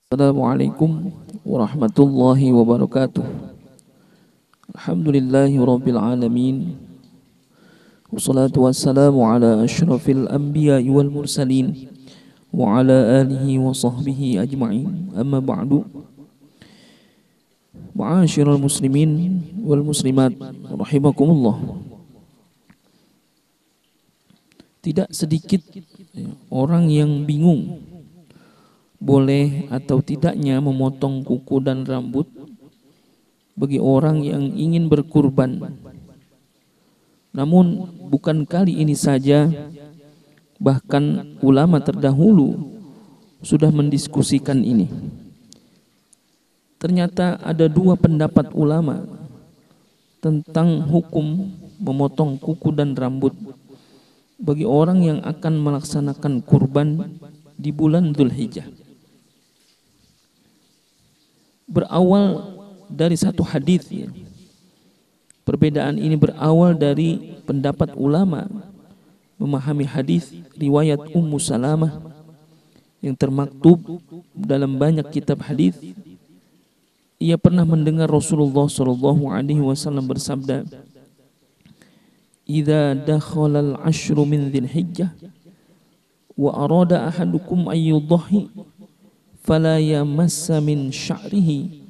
Assalamualaikum warahmatullahi wabarakatuh. Alhamdulillahi rabbil alamin. Wassalatu wassalamu ala asyrafil anbiya'i wal mursalin wa ala alihi wa sahbihi ajma'in. Amma ba'du. Ma'asyiral muslimin wal muslimat rahimakumullah. Tidak sedikit orang yang bingung boleh atau tidaknya memotong kuku dan rambut bagi orang yang ingin berkurban. Namun bukan kali ini saja, bahkan ulama terdahulu sudah mendiskusikan ini. Ternyata ada dua pendapat ulama tentang hukum memotong kuku dan rambut bagi orang yang akan melaksanakan kurban di bulan Dzulhijjah. Berawal dari satu hadis ya. Perbedaan ini berawal dari pendapat ulama memahami hadis riwayat Ummu Salamah yang termaktub dalam banyak kitab hadis. Ia pernah mendengar Rasulullah SAW bersabda, "Idza dakhala al-'ashru min Dzulhijjah wa arada ahadukum ay yudhi fala yamassa min sya'rihi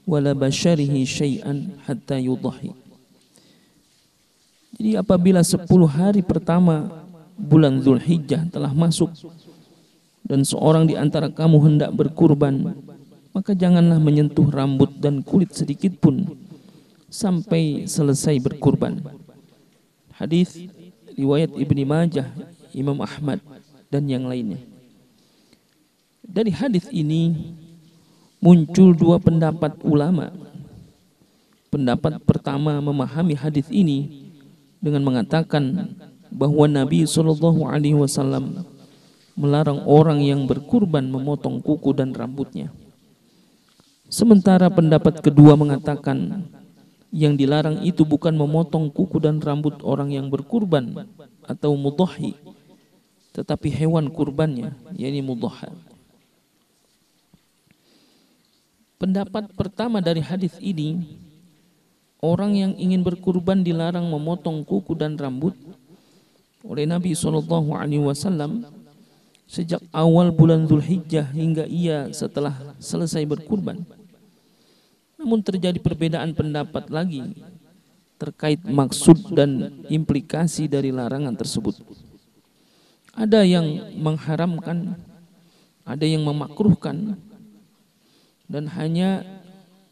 wala basharihi syai'an hatta yudhi." Jadi apabila 10 hari pertama bulan Dzulhijjah telah masuk dan seorang di antara kamu hendak berkurban, maka janganlah menyentuh rambut dan kulit sedikit pun sampai selesai berkurban. Hadis riwayat Ibnu Majah, Imam Ahmad dan yang lainnya. Dari hadis ini muncul dua pendapat ulama. Pendapat pertama memahami hadis ini dengan mengatakan bahwa Nabi SAW melarang orang yang berkurban memotong kuku dan rambutnya. Sementara pendapat kedua mengatakan yang dilarang itu bukan memotong kuku dan rambut orang yang berkurban atau mudhahi, tetapi hewan kurbannya, yakni mudhaha. Pendapat pertama dari hadis ini, orang yang ingin berkurban dilarang memotong kuku dan rambut oleh Nabi SAW sejak awal bulan Dzulhijjah hingga ia setelah selesai berkurban. Namun terjadi perbedaan pendapat lagi terkait maksud dan implikasi dari larangan tersebut. Ada yang mengharamkan, ada yang memakruhkan, dan hanya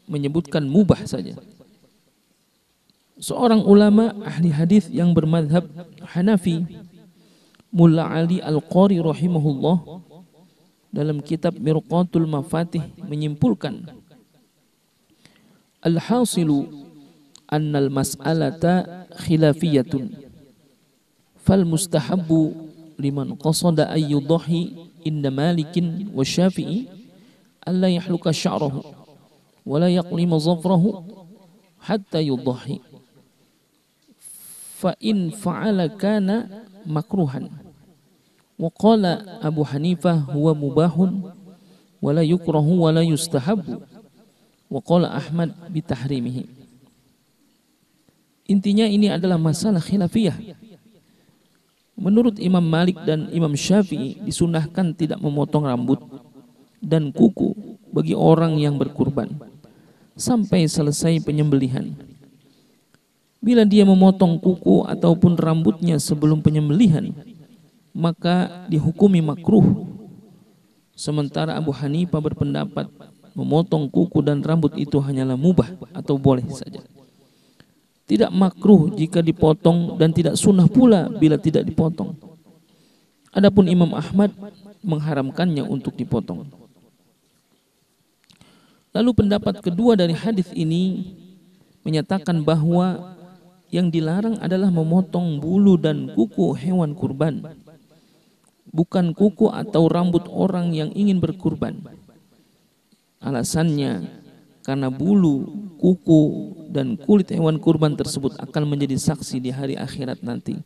menyebutkan mubah saja. Seorang ulama ahli hadis yang bermadhab Hanafi, Mulla Ali Al-Qari rahimahullah, dalam kitab Mirqatul Mafatih menyimpulkan, al-hasilu annal mas'alata khilafiyatun fal mustahabbu liman qasada ayyudahi inda Malikin wa Syafi'i alla yahluka sya'rahu wa la yaqlima zafrahu hatta yudhahi fa in fa'ala kana makruhan wa qala Abu Hanifah huwa mubahun wa la yukrahu wa la yustahabbu wa qala Ahmad bitahrimihi. Intinya ini adalah masalah khilafiyah. Menurut Imam Malik dan Imam Syafi'i disunahkan tidak memotong rambut dan kuku bagi orang yang berkurban sampai selesai penyembelihan. Bila dia memotong kuku ataupun rambutnya sebelum penyembelihan, maka dihukumi makruh. Sementara Abu Hanifah berpendapat memotong kuku dan rambut itu hanyalah mubah atau boleh saja. Tidak makruh jika dipotong dan tidak sunnah pula bila tidak dipotong. Adapun Imam Ahmad mengharamkannya untuk dipotong. Lalu pendapat kedua dari hadis ini menyatakan bahwa yang dilarang adalah memotong bulu dan kuku hewan kurban, bukan kuku atau rambut orang yang ingin berkurban. Alasannya karena bulu, kuku, dan kulit hewan kurban tersebut akan menjadi saksi di hari akhirat nanti.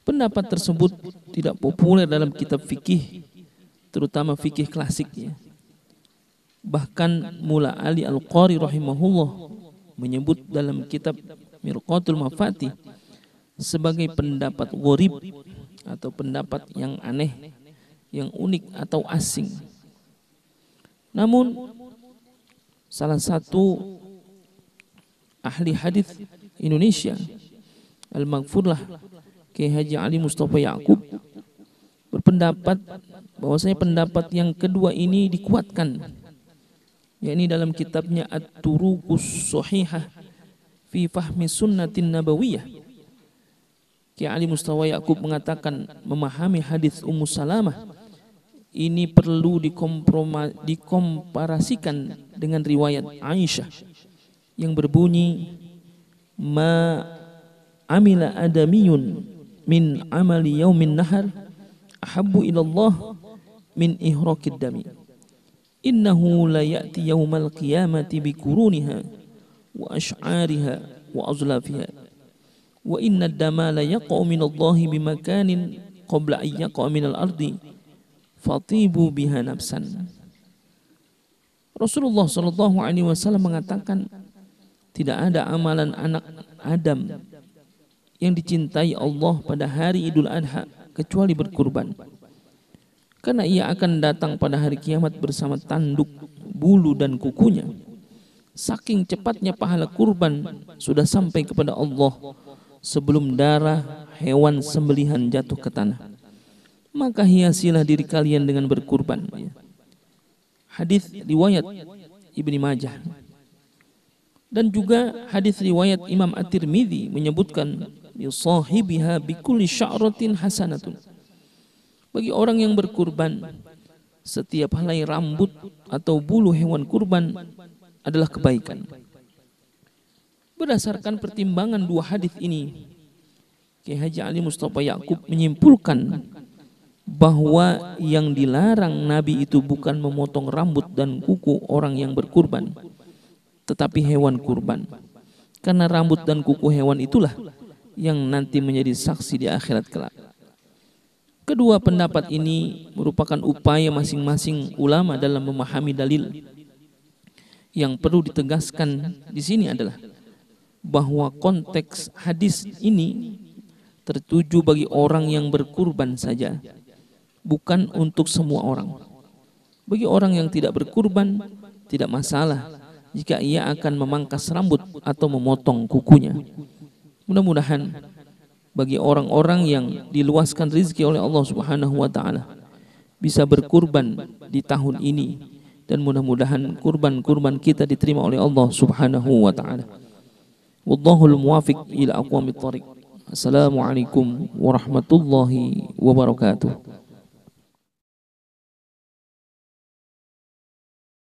Pendapat tersebut tidak populer dalam kitab fikih terutama fikih klasik ya. Bahkan Mula Ali Al-Qari rahimahullah menyebut dalam kitab Mirqatul Mafatih sebagai pendapat gharib atau pendapat yang aneh, yang unik atau asing. Namun salah satu ahli hadis Indonesia, Al-Maghfurlah Kiai Haji Ali Mustafa Ya'qub, berpendapat bahwasanya pendapat yang kedua ini dikuatkan, yakni dalam kitabnya At-Turuqus Shahihah fi Fahmi Sunnatin Nabawiyah. Kiai Ali Mustafa Ya'qub mengatakan memahami hadis Ummu Salamah ini perlu dikomparasikan dengan riwayat Aisyah yang berbunyi ma amila adamiyun min amali yaumin nahar ahabbu ilallah min ihraqid dami innahu la ya'ti yaumal qiyamati bikuruniha wa ash'ariha wa azlafiha wa inna ad-dama la yaqa'u minallahi bimakanin qabla an yaqa'a minal ardi fatibu biha nafsan. Rasulullah SAW mengatakan tidak ada amalan anak Adam yang dicintai Allah pada hari Idul Adha kecuali berkurban, karena ia akan datang pada hari kiamat bersama tanduk, bulu dan kukunya. Saking cepatnya pahala kurban sudah sampai kepada Allah sebelum darah hewan sembelihan jatuh ke tanah. Maka hiasilah diri kalian dengan berkurban. Hadis riwayat Ibnu Majah. Dan juga hadis riwayat Imam At-Tirmidzi menyebutkan li sahibiha bikulli sya'ratin hasanatun. Bagi orang yang berkurban, setiap helai rambut atau bulu hewan kurban adalah kebaikan. Berdasarkan pertimbangan dua hadis ini, Kiai Haji Ali Mustafa Ya'qub menyimpulkan bahwa yang dilarang Nabi itu bukan memotong rambut dan kuku orang yang berkurban, tetapi hewan kurban. Karena rambut dan kuku hewan itulah yang nanti menjadi saksi di akhirat kelak. Kedua pendapat ini merupakan upaya masing-masing ulama dalam memahami dalil. Yang perlu ditegaskan di sini adalah bahwa konteks hadis ini tertuju bagi orang yang berkurban saja, bukan untuk semua orang. Bagi orang yang tidak berkurban, tidak masalah jika ia akan memangkas rambut atau memotong kukunya. Mudah-mudahan bagi orang-orang yang diluaskan rezeki oleh Allah Subhanahu wa taala bisa berkurban di tahun ini, dan mudah-mudahan kurban-kurban kita diterima oleh Allah Subhanahu wa taala. Wallahul muwafiq ila aqwamit thariq. Assalamualaikum warahmatullahi wabarakatuh.